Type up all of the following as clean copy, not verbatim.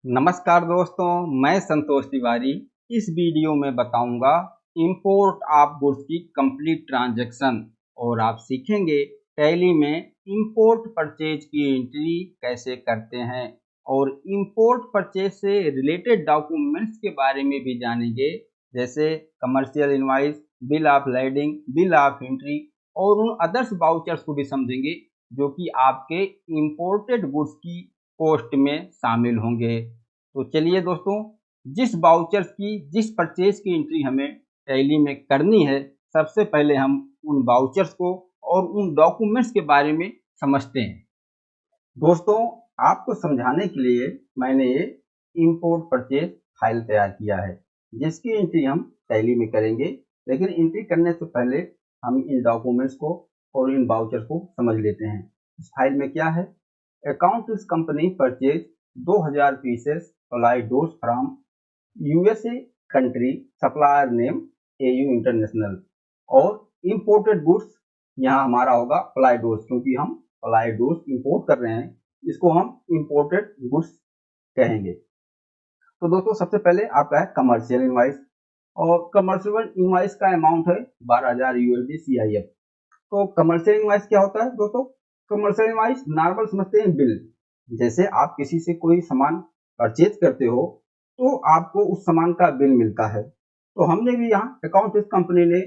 नमस्कार दोस्तों, मैं संतोष तिवारी। इस वीडियो में बताऊंगा इंपोर्ट ऑफ गुड्स की कंप्लीट ट्रांजैक्शन और आप सीखेंगे टैली में इंपोर्ट परचेज की एंट्री कैसे करते हैं और इंपोर्ट परचेज से रिलेटेड डॉक्यूमेंट्स के बारे में भी जानेंगे, जैसे commercial invoice, bill of landing, bill of entry और उन अदर्स वाउचर्स को भी समझेंगे जो कि आपके इंपोर्टेड गुड्स की कॉस्ट में शामिल होंगे। तो चलिए दोस्तों, जिस वाउचर्स की जिस परचेज की एंट्री हमें टैली में करनी है, सबसे पहले हम उन वाउचर्स को और उन डॉक्यूमेंट्स के बारे में समझते हैं। दोस्तों, आपको समझाने के लिए मैंने ये इंपोर्ट परचेज फाइल तैयार किया है, जिसकी एंट्री हम टैली में करेंगे। लेकिन एंट्री करने से पहले हम इन डॉक्यूमेंट्स को और इन वाउचर्स को समझ लेते हैं। इस फाइल में क्या है? अकाउंट इस company purchase 2000 pieces ply doors from USA country, supplier name AU international. और इंपोर्टेड गुड्स यहाँ हमारा होगा प्लाई डोर्स, क्योंकि हम प्लाई डोर्स इंपोर्ट कर रहे हैं, इसको हम इंपोर्टेड गुड्स कहेंगे। तो दोस्तों, सबसे पहले आपका है कमर्शियल इनवॉइस, और कमर्शियल इनवॉइस का अमाउंट है 12,000 यूएसडी CIF। तो कमर्शियल इनवॉइस क्या होता है दोस्तों? कमर्शियल इनवॉइस नॉर्मल समझते हैं बिल। जैसे आप किसी से कोई सामान परचेज करते हो तो आपको उस सामान का बिल मिलता है। तो हमने भी यहाँ अकाउंट इस कंपनी ने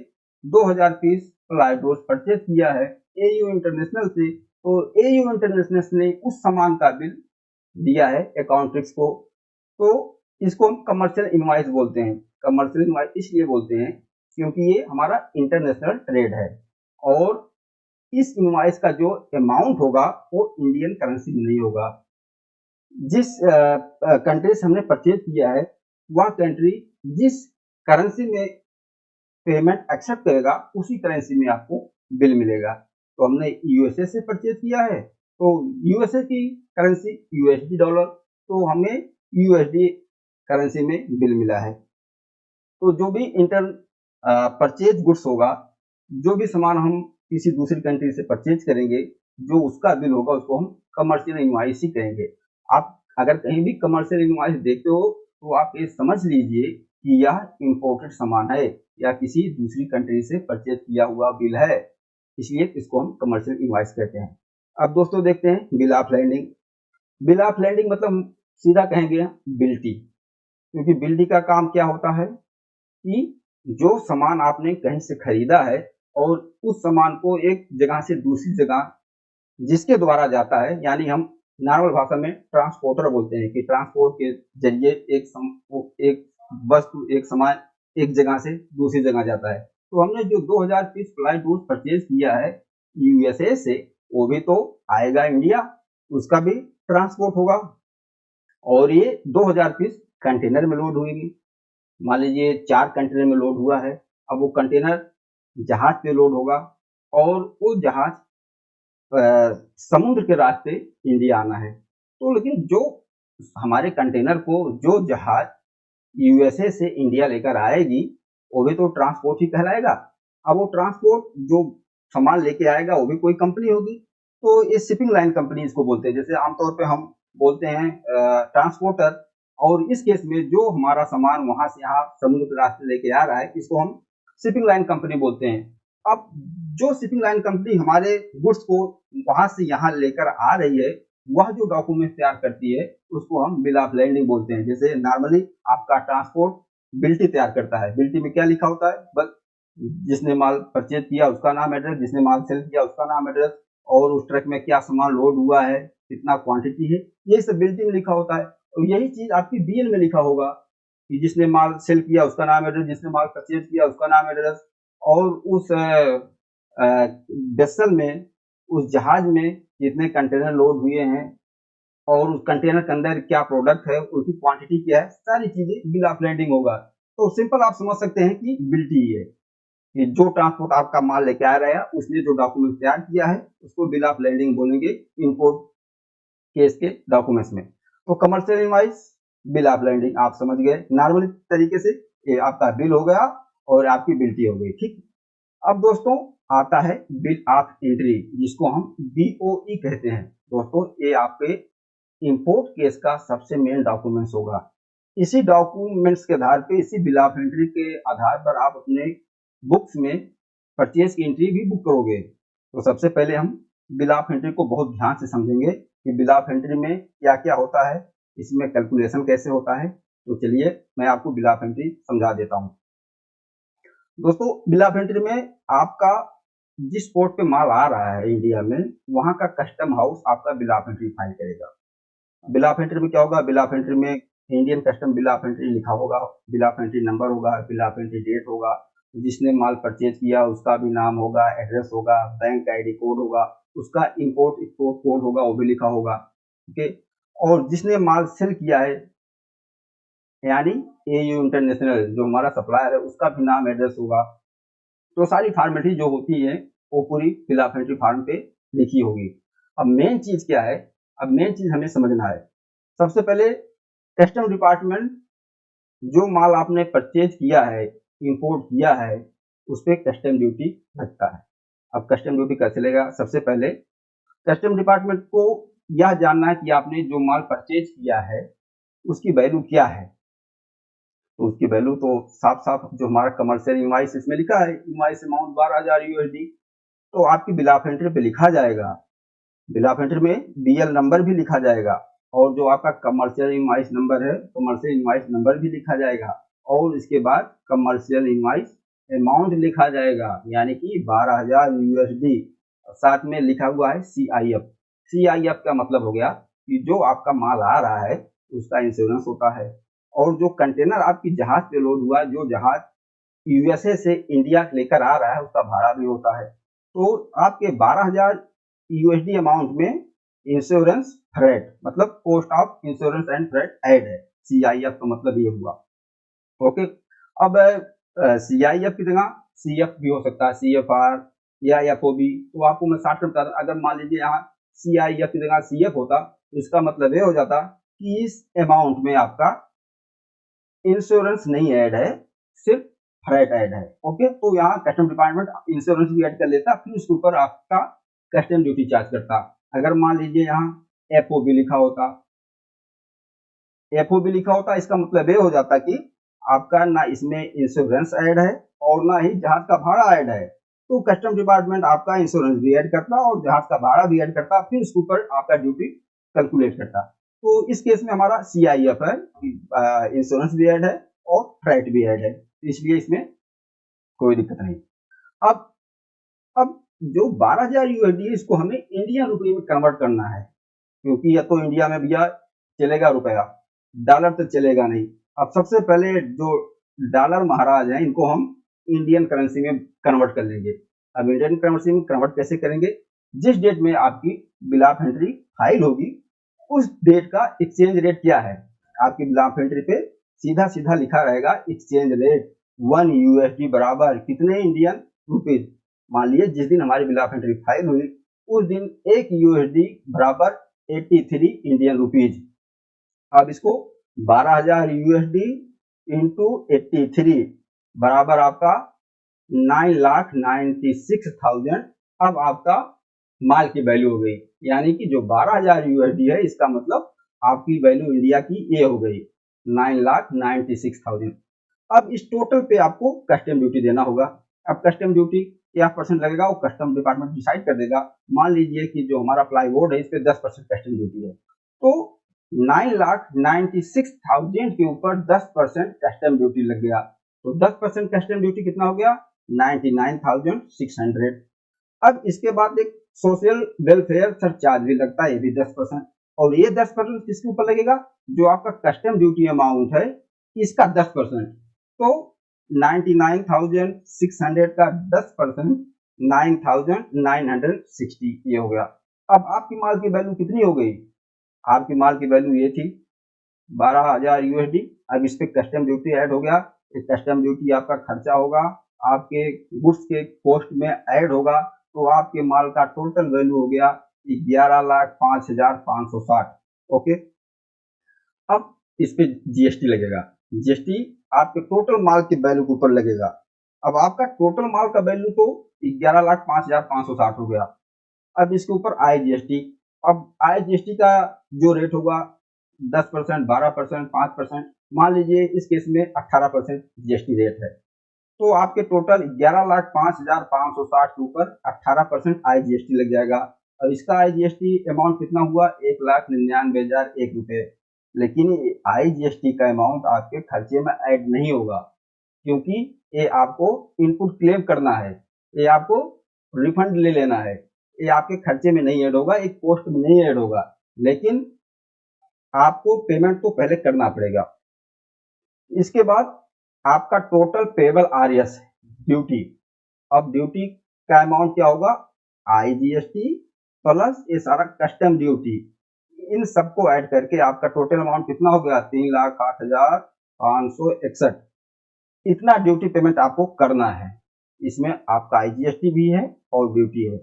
2000 पीस प्लाई डोर्स परचेज किया है एयू इंटरनेशनल से। तो एयू इंटरनेशनल ने उस सामान का बिल दिया है अकाउंट्रिक्स को। तो इसको हम कमर्शियल इनवॉइस बोलते हैं। कमर्शियल इनवॉइस इसलिए बोलते हैं क्योंकि ये हमारा इंटरनेशनल ट्रेड है, और इस इनवॉइस का जो अमाउंट होगा वो इंडियन करेंसी में नहीं होगा। जिस कंट्री से हमने परचेज किया है, वह कंट्री जिस करेंसी में पेमेंट एक्सेप्ट करेगा उसी करेंसी में आपको बिल मिलेगा। तो हमने यूएसए से परचेज किया है, तो यूएसए की करेंसी यूएसडी डॉलर, तो हमें यूएसडी करेंसी में बिल मिला है। तो जो भी इंटर परचेज गुड्स होगा, जो भी सामान हम किसी दूसरी कंट्री से परचेज करेंगे, जो उसका बिल होगा उसको हम कमर्शियल इनवॉइस ही कहेंगे। आप अगर कहीं भी कमर्शियल इनवॉइस देखते हो तो आप ये समझ लीजिए कि यह इंपोर्टेड सामान है या किसी दूसरी कंट्री से परचेज किया हुआ बिल है, इसलिए इसको हम कमर्शियल इनवॉइस कहते हैं। अब दोस्तों देखते हैं bill of landing. Bill of landing मतलब सीधा कहेंगे बिल्टी, क्योंकि बिल्टी का काम क्या होता है कि जो सामान आपने कहीं से खरीदा है और उस सामान को एक जगह से दूसरी जगह जिसके द्वारा जाता है, यानी हम नॉर्मल भाषा में ट्रांसपोर्टर बोलते हैं कि ट्रांसपोर्ट के जरिए एक वस्तु, एक सामान एक जगह से दूसरी जगह जाता है। तो हमने जो 2000 पीस प्लाई डोर्स परचेज किया है यूएसए से, वो भी तो आएगा इंडिया, उसका भी ट्रांसपोर्ट होगा। और ये 2000 पीस कंटेनर में लोड हुएगी। मान लीजिए 4 कंटेनर में लोड हुआ है, अब वो कंटेनर जहाज पे लोड होगा और वो जहाज समुद्र के रास्ते इंडिया आना है। तो लेकिन जो हमारे कंटेनर को जो जहाज यूएसए से इंडिया लेकर आएगी, वो भी तो ट्रांसपोर्ट ही कहलाएगा। अब वो ट्रांसपोर्ट जो सामान लेके आएगा वो भी कोई कंपनी होगी, तो ये शिपिंग लाइन कंपनी इसको बोलते हैं। जैसे आमतौर पे हम बोलते हैं ट्रांसपोर्टर, और इस केस में जो हमारा सामान वहां से यहाँ समुद्र के रास्ते लेके आ रहा है, इसको हम शिपिंग लाइन कंपनी बोलते हैं। अब जो शिपिंग लाइन कंपनी हमारे गुड्स को वहां से यहाँ लेकर आ रही है, वह जो डॉक्यूमेंट तैयार करती है उसको हम बिल ऑफ लैंडिंग बोलते हैं। जैसे नॉर्मली आपका ट्रांसपोर्ट बिल्टी तैयार करता है, बिल्टी में क्या लिखा होता है? बस जिसने माल परचेज किया उसका नाम, एड्रेस, जिसने माल सेल किया उसका नाम, एड्रेस, और उस ट्रक में क्या सामान लोड हुआ है, कितना क्वांटिटी है, ये सब बिल्टी में लिखा होता है। तो यही चीज आपकी बीएल में लिखा होगा कि जिसने माल सेल किया उसका नाम, एड्रेस, जिसने माल परचेज किया उसका नाम, एड्रेस, और उस वेसल में, उस जहाज में कितने कंटेनर लोड हुए हैं और उस कंटेनर के अंदर क्या प्रोडक्ट है, उनकी क्वांटिटी क्या है, सारी चीजें बिल ऑफ लैंडिंग होगा। तो सिंपल आप समझ सकते हैं कि बिल्टी ही है कि जो ट्रांसपोर्ट आपका माल लेके आ रहा है उसने जो डॉक्यूमेंट तैयार किया है उसको बिल ऑफ लैंडिंग बोलेंगे इंपोर्ट केस के डॉक्यूमेंट्स में। तो commercial invoice, bill of landing आप समझ गए नॉर्मल तरीके से, ये आपका बिल हो गया और आपकी बिल्टी हो गई, ठीक। अब दोस्तों आता है बिल ऑफ एंट्री, जिसको हम बीओई कहते हैं। दोस्तों ये आपके इंपोर्ट केस का सबसे मेन डॉक्यूमेंट्स होगा। इसी डॉक्यूमेंट्स के आधार पे, इसी बिल ऑफ एंट्री के आधार पर आप अपने बुक्स में परचेज की एंट्री भी बुक करोगे। तो सबसे पहले हम बिल ऑफ एंट्री को बहुत ध्यान से समझेंगे कि बिल ऑफ एंट्री में क्या क्या होता है, इसमें कैलकुलेशन कैसे होता है। तो चलिए मैं आपको बिल ऑफ एंट्री समझा देता हूँ। दोस्तों, बिल ऑफ एंट्री में आपका जिस पोर्ट पे माल आ रहा है इंडिया में, वहां का कस्टम हाउस आपका बिल ऑफ एंट्री फाइल करेगा। बिल ऑफ एंट्री में क्या होगा, बिल ऑफ एंट्री में Indian custom bill of entry लिखा होगा, बिल ऑफ एंट्री नंबर होगा, बिल ऑफ एंट्री डेट होगा, जिसने माल परचेज किया उसका भी नाम होगा, एड्रेस होगा, बैंक आईडी कोड होगा, उसका इंपोर्ट एक्सपोर्ट कोड होगा, वो भी लिखा होगा। ओके, और जिसने माल सेल किया है यानी एयू इंटरनेशनल जो हमारा सप्लायर है, उसका भी नाम एड्रेस होगा। तो सारी फॉर्मेलिटी जो होती है वो पूरी बिल ऑफ एंट्री फॉर्म पे लिखी होगी। अब मेन चीज क्या है, अब मेन चीज हमें समझना है। सबसे पहले कस्टम डिपार्टमेंट जो माल आपने परचेज किया है, इंपोर्ट किया है, उस पर कस्टम ड्यूटी लगता है। अब कस्टम ड्यूटी कैसे लेगा, सबसे पहले कस्टम डिपार्टमेंट को यह जानना है कि आपने जो माल परचेज किया है उसकी वैल्यू क्या है। तो उसकी वैल्यू तो साफ साफ जो हमारा कमर्शियल इनवॉइस इसमें लिखा है, इनवॉइस अमाउंट 12,000 यूएसडी, तो आपकी बिल ऑफ एंट्री पे लिखा जाएगा। बिल ऑफ एंट्री में बीएल नंबर भी लिखा जाएगा, और जो आपका कमर्शियल इनवॉइस नंबर है, कमर्शियल इनवॉइस नंबर भी लिखा जाएगा, और इसके बाद कमर्शियल इनवॉइस अमाउंट लिखा जाएगा, यानी कि 12,000 यूएसडी। साथ में लिखा हुआ है सीआईएफ। सीआईएफ का मतलब हो गया कि जो आपका माल आ रहा है उसका इंश्योरेंस होता है, और जो कंटेनर आपकी जहाज पे लोड हुआ, जो जहाज यूएसए से इंडिया लेकर आ रहा है, उसका भाड़ा भी होता है। तो आपके 12,000 यूएसडी अमाउंट में इंश्योरेंस फ्रेट मतलब cost of insurance and freight add है। सीआईएफ का मतलब ये हुआ। ओके, अब सीआईएफ की जगह सीएफ भी हो सकता है, सीएफआर या एफओबी। तो आपको मैं शॉर्ट बता दूं, अगर मान लीजिए यहाँ सीआईएफ की जगह सीएफ होता तो इसका मतलब ये हो जाता कि इस अमाउंट में आपका इंश्योरेंस नहीं ऐड है, सिर्फ फ्रेट ऐड है। ओके, तो यहाँ कस्टम डिपार्टमेंट इंश्योरेंस भी ऐड कर लेता, फिर उसके ऊपर आपका कस्टम ड्यूटी चार्ज करता। अगर मान लीजिए यहाँ एफओबी लिखा होता, एफओबी लिखा होता, इसका मतलब ये हो जाता कि आपका ना इसमें इंश्योरेंस ऐड है और ना ही जहाज का भाड़ा ऐड है। तो कस्टम डिपार्टमेंट आपका इंश्योरेंस भी ऐड करता और जहाज का भाड़ा भी ऐड करता, फिर उसके ऊपर आपका ड्यूटी कैलकुलेट करता। तो इस केस में हमारा सीआईएफ है, इंश्योरेंस भी ऐड है और फ्रेट भी ऐड है, इसलिए इसमें कोई दिक्कत नहीं। अब जो 12,000 यूएसडी है, इसको हमें इंडियन रुपये में कन्वर्ट करना है, क्योंकि या तो इंडिया में भैया चलेगा रुपया, डॉलर तो चलेगा नहीं। अब सबसे पहले जो डॉलर महाराज हैं, इनको हम इंडियन करेंसी में कन्वर्ट कर लेंगे। अब इंडियन करेंसी में कन्वर्ट कैसे करेंगे, जिस डेट में आपकी बिल ऑफ एंट्री फाइल होगी उस डेट का एक्सचेंज रेट क्या है, आपकी बिल ऑफ एंट्री पे सीधा सीधा लिखा रहेगा एक्सचेंज रेट 1 यूएसडी बराबर कितने इंडियन रुपीज। मान लीजिए जिस दिन हमारी बिल ऑफ एंट्री फाइल हुई उस दिन 1 यूएसडी बराबर 83 इंडियन रुपीज। अब इसको 12,000 यूएसडी इंटू 83 बराबर आपका 9,96,000। अब आपका माल की वैल्यू हो गई, यानी कि जो 12,000 यूएसडी है, इसका मतलब आपकी वैल्यू इंडिया की ये हो गई 9,96,000। अब इस टोटल पे आपको कस्टम ड्यूटी देना होगा। अब कस्टम ड्यूटी क्या परसेंट लगेगा वो कस्टम डिपार्टमेंट डिसाइड कर देगा। मान लीजिए कि जो हमारा प्लाईवुड है इस पे 10% कस्टम ड्यूटी है, तो 9,96,000 के ऊपर 10% कस्टम ड्यूटी लग गया, तो 10% कस्टम ड्यूटी कितना हो गया 99,600। अब इसके बाद एक सोशल वेलफेयर सरचार्ज भी लगता है, ये भी 10%, और ये 10% किसके ऊपर लगेगा, जो आपका कस्टम ड्यूटी अमाउंट है इसका 10%। तो 99,600 का 10% 9,960 ये हो गया। अब आपकी माल की वैल्यू कितनी हो गई, आपकी माल की वैल्यू ये थी 12,000 यूएसडी। अब इस पे कस्टम ड्यूटी ऐड हो गया, इस कस्टम ड्यूटी आपका खर्चा होगा, आपके गुड्स के कॉस्ट में ऐड होगा, तो आपके माल का टोटल वैल्यू हो गया 11,05,560। ओके, अब इस पे जीएसटी लगेगा, जीएसटी आपके टोटल माल के वैल्यू के ऊपर लगेगा। अब आपका टोटल माल का वैल्यू तो 11,05,560 हो गया। अब इसके ऊपर आईजीएसटी, अब IGST का जो रेट होगा 10%, 12%, 5%, मान लीजिए इस केस में 18% GST रेट है, तो आपके टोटल 11,05,560 के ऊपर 18% IGST लग जाएगा। और इसका IGST अमाउंट कितना हुआ? 1,99,001 रुपये। लेकिन IGST का अमाउंट आपके खर्चे में ऐड नहीं होगा, क्योंकि ये आपको इनपुट क्लेम करना है, ये आपको रिफंड ले लेना है, ये आपके खर्चे में नहीं ऐड होगा, एक कॉस्ट में नहीं ऐड होगा, लेकिन आपको पेमेंट तो पहले करना पड़ेगा। इसके बाद आपका टोटल पेबल RS ड्यूटी। अब ड्यूटी का अमाउंट क्या होगा? IGST प्लस ये सारा कस्टम ड्यूटी, इन सबको ऐड करके आपका टोटल अमाउंट कितना हो गया? 3,08,561। इतना ड्यूटी पेमेंट आपको करना है। इसमें आपका IGST भी है और ड्यूटी है।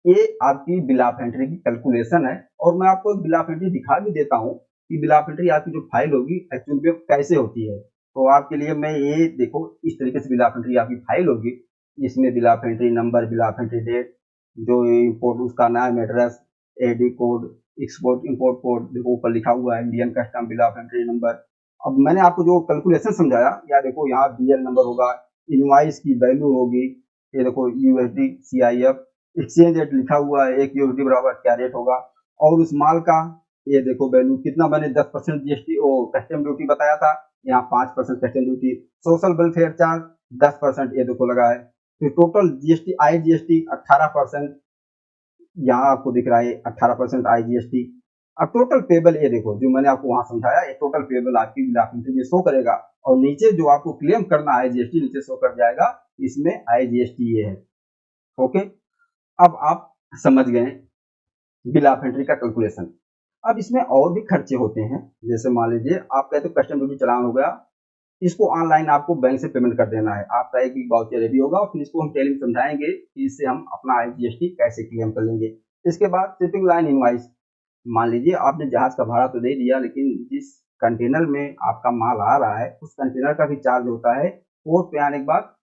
ये आपकी बिल ऑफ एंट्री की कैलकुलेशन है, और मैं आपको बिल ऑफ एंट्री दिखा भी देता हूँ कि बिल ऑफ एंट्री आपकी जो फाइल होगी एक्चुअल में कैसे होती है। तो आपके लिए मैं ये देखो, इस तरीके से बिल ऑफ एंट्री आपकी फाइल होगी। इसमें bill of entry number, bill of entry date, जो इम्पोर्ट उसका नाम, address, AD code, export import code, देखो ऊपर लिखा हुआ है Indian custom bill of entry number. अब मैंने आपको जो कैलकुलेशन समझाया, या देखो यहाँ BL नंबर होगा, इनवॉइस की वैल्यू होगी, ये देखो USD CIF, एक्सचेंज रेट लिखा हुआ है, 1 USD बराबर क्या रेट होगा, और उस माल का ये देखो वैल्यू कितना, मैंने 10% GST कस्टम ड्यूटी बताया था, यहाँ 5% custom duty, social welfare charge 10% ये देखो लगा है, फिर टोटल GST IGST 18%, यहाँ आपको दिख रहा है 18% IGST। अब टोटल पेबल ये देखो, जो मैंने आपको वहां समझाया, ये टोटल पेबल आपकी बिल ऑफ एंट्री में शो करेगा, और नीचे जो आपको क्लेम करना है IGST नीचे शो कर जाएगा, इसमें IGST ये है। ओके, अब आप समझ गए बिल ऑफ एंट्री का कैलकुलेशन। अब इसमें और भी खर्चे होते हैं, जैसे मान लीजिए आपका तो कस्टम ड्यूटी चालान हो गया, इसको ऑनलाइन आपको बैंक से पेमेंट कर देना है, आपका एक वाउचर रेडी होगा, और फिर इसको हम टेली में समझाएंगे कि इससे हम अपना IGST कैसे क्लेम कर लेंगे। इसके बाद शिपिंग लाइन इनवाइस, मान लीजिए आपने जहाज का भाड़ा तो दे दिया, लेकिन जिस कंटेनर में आपका माल आ रहा है उस कंटेनर का भी चार्ज होता है। पोर्ट पे आने के बाद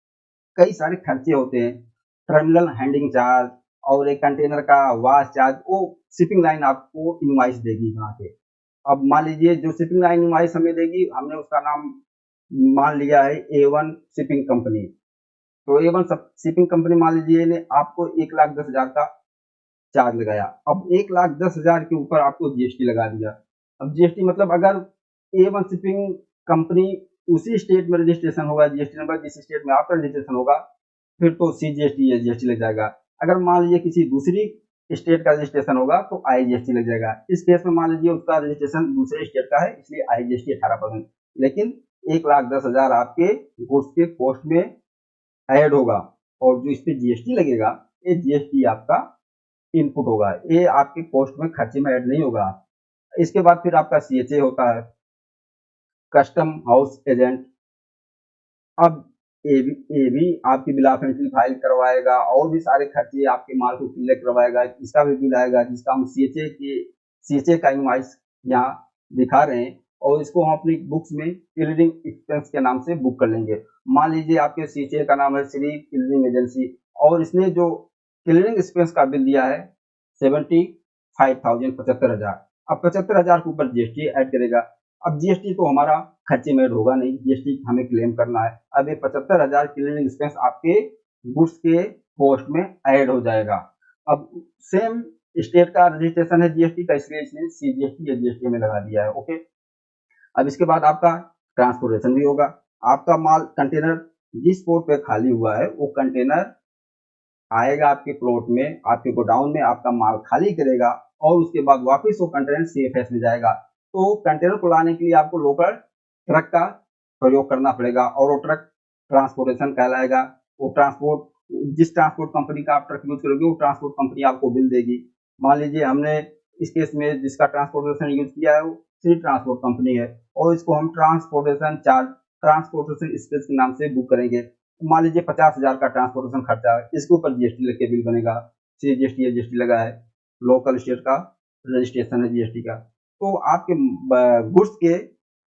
कई सारे खर्चे होते हैं, टर्मिनल हैंडलिंग चार्ज और एक कंटेनर का वाश चार्ज, वो शिपिंग लाइन आपको इनवाइस देगी बना के। अब मान लीजिए जो शिपिंग लाइन इनवाइस हमें देगी, हमने उसका नाम मान लिया है A1 शिपिंग कंपनी, तो A1 शिपिंग कंपनी मान लीजिए ने आपको 1,10,000 का चार्ज लगाया। अब 1,10,000 के ऊपर आपको GST लगा दिया। अब GST मतलब अगर A1 शिपिंग कंपनी उसी स्टेट में रजिस्ट्रेशन होगा, GST नंबर जिस स्टेट में आपका रजिस्ट्रेशन होगा, फिर तो CGST या GST लग जाएगा। अगर मान लीजिए किसी दूसरी स्टेट का रजिस्ट्रेशन होगा तो IGST लग जाएगा। इस केस में मान लीजिए उसका रजिस्ट्रेशन दूसरे स्टेट का है, इसलिए IGST 18%, लेकिन 1,10,000 आपके गुड्स के कॉस्ट में ऐड होगा, और जो इस पे GST लगेगा, ये GST आपका इनपुट होगा, ये आपके कॉस्ट में खर्चे में ऐड नहीं होगा। इसके बाद फिर आपका CHA होता है, कस्टम हाउस एजेंट। अब ये भी आपकी बिल ऑफ एंट्री फाइल करवाएगा, और भी सारे खर्चे आपके माल को क्लियर करवाएगा, इसका भी बिल आएगा, जिसका हम CHA का इनवॉइस यहाँ दिखा रहे हैं, और इसको हम अपनी बुक्स में क्लियरिंग एक्सपेंस के नाम से बुक कर लेंगे। मान लीजिए आपके CHA का नाम है श्री क्लियरिंग एजेंसी, और इसने जो क्लियरिंग एक्सपेंस का बिल दिया है 75,000, 75,000। अब 75,000 के ऊपर GST ऐड करेगा। अब GST तो हमारा खर्चे में ऐड होगा नहीं, GST हमें क्लेम करना है। अब ये 75,000 क्लियरिंग एक्सपेंस आपके गुड्स के कॉस्ट में ऐड हो जाएगा। अब सेम स्टेट का रजिस्ट्रेशन है GST का, इसलिए इसने CGST या GST में लगा दिया है। ओके, अब इसके बाद आपका ट्रांसपोर्टेशन भी होगा। आपका माल कंटेनर जिस पोर्ट पे खाली हुआ है, वो कंटेनर आएगा आपके प्लॉट में, आपके गोडाउन में, आपका माल खाली करेगा, और उसके बाद वापस वो कंटेनर CFS में जाएगा। तो कंटेनर को लाने के लिए आपको लोकल ट्रक का प्रयोग करना पड़ेगा, और वो ट्रक ट्रांसपोर्टेशन कहलाएगा। वो ट्रांसपोर्ट, जिस ट्रांसपोर्ट कंपनी का आप ट्रक यूज करोगे, वो ट्रांसपोर्ट कंपनी आपको बिल देगी। मान लीजिए हमने इस केस में जिसका ट्रांसपोर्टेशन यूज किया है वो श्री ट्रांसपोर्ट कंपनी है, और इसको हम ट्रांसपोर्टेशन चार्ज, ट्रांसपोर्टेशन एक्सपेंस के नाम से बुक करेंगे। मान लीजिए 50,000 का ट्रांसपोर्टेशन खर्चा है, इसके ऊपर GST लग के बिल बनेगा, CGST या GST लगा है, लोकल स्टेट का रजिस्ट्रेशन है GST का। तो आपके गुड्स के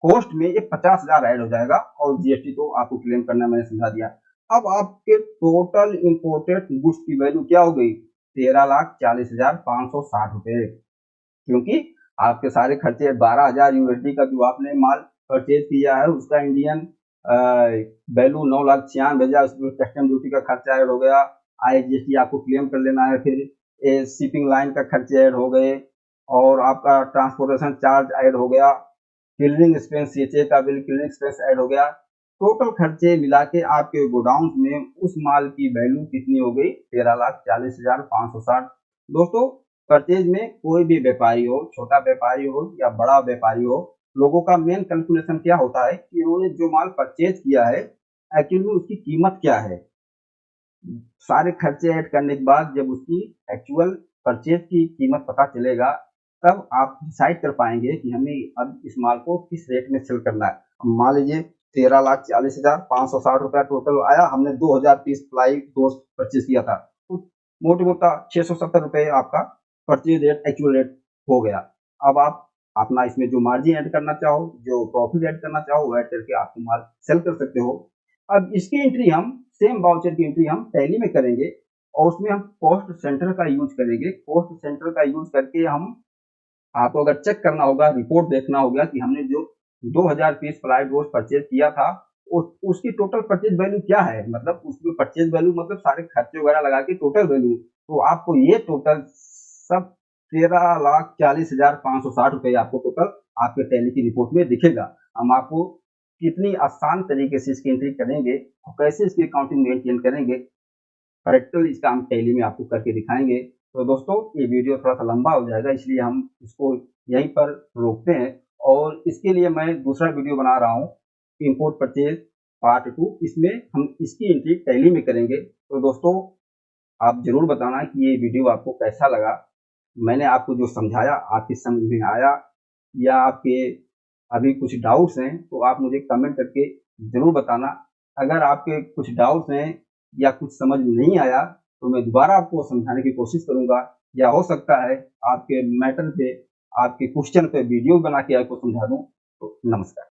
कॉस्ट में ये 50,000 ऐड हो जाएगा, और GST तो आपको क्लेम करना मैंने समझा दिया। अब आपके टोटल इंपोर्टेड गुड्स की वैल्यू क्या हो गई? 13,40,560 रुपये, क्योंकि आपके सारे खर्चे 12,000 यूएसडी का जो आपने माल परचेज किया है उसका इंडियन वैल्यू 9,96,000, उसमें कस्टम ड्यूटी का खर्चा ऐड हो गया, IGST आपको क्लेम कर लेना है, फिर शिपिंग लाइन का खर्चे ऐड हो गए और आपका ट्रांसपोर्टेशन चार्ज ऐड हो गया, क्लीनिंग एक्सपेंस, CHA का बिल, क्लीनिंग एक्सपेंस ऐड हो गया। टोटल खर्चे मिला के आपके गोडाउन में उस माल की वैल्यू कितनी हो गई? 13,40,560। दोस्तों, परचेज में कोई भी व्यापारी हो, छोटा व्यापारी हो या बड़ा व्यापारी हो, लोगों का मेन कैलकुलेशन क्या होता है कि उन्होंने जो माल परचेज किया है एक्चुअली में उसकी कीमत क्या है। सारे खर्चे ऐड करने के बाद जब उसकी एक्चुअल परचेज की कीमत पता चलेगा तब आप डिसाइड कर पाएंगे कि हमें अब इस माल को किस रेट में सेल करना है। मान लीजिए 13,40,560 रुपया टोटल आया, हमने 2,000 पीस प्लाई दोस्त परचेज किया था, तो मोटा मोटा 670 रुपये आपका परचेज रेट एक्चुअल रेट हो गया। अब आप अपना इसमें जो मार्जिन ऐड करना चाहो, जो प्रॉफिट ऐड करना चाहो, वो ऐड करके आप माल सेल कर सकते हो। अब इसकी एंट्री हम सेम वाउचर की एंट्री हम टैली में करेंगे और उसमें हम कॉस्ट सेंटर का यूज करेंगे। कॉस्ट सेंटर का यूज करके हम आपको अगर चेक करना होगा, रिपोर्ट देखना होगा कि हमने जो 2,000 पीस फ्लाई डोर्स परचेज किया था उसकी टोटल परचेज वैल्यू क्या है, मतलब उसमें परचेज वैल्यू मतलब सारे खर्चे वगैरह लगा के टोटल वैल्यू। तो आपको ये टोटल सब 13,40,560 रुपये आपको टोटल आपके टैली की रिपोर्ट में दिखेगा। हम आपको कितनी आसान तरीके से इसकी एंट्री करेंगे और कैसे इसकी अकाउंटिंग मेंटेन करेंगे, प्रैक्टिकल इसका हम टैली में आपको करके दिखाएंगे। तो दोस्तों, ये वीडियो थोड़ा सा लंबा हो जाएगा, इसलिए हम इसको यहीं पर रोकते हैं और इसके लिए मैं दूसरा वीडियो बना रहा हूँ, इंपोर्ट परचेज पार्ट 2। इसमें हम इसकी एंट्री टैली में करेंगे। तो दोस्तों, आप जरूर बताना कि ये वीडियो आपको कैसा लगा। मैंने आपको जो समझाया आपकी समझ में आया या आपके अभी कुछ डाउट्स हैं तो आप मुझे कमेंट करके जरूर बताना। अगर आपके कुछ डाउट्स हैं या कुछ समझ में नहीं आया तो मैं दोबारा आपको समझाने की कोशिश करूंगा, या हो सकता है आपके मैटर पे, आपके क्वेश्चन पे वीडियो बना के आपको समझा दूं। तो नमस्कार।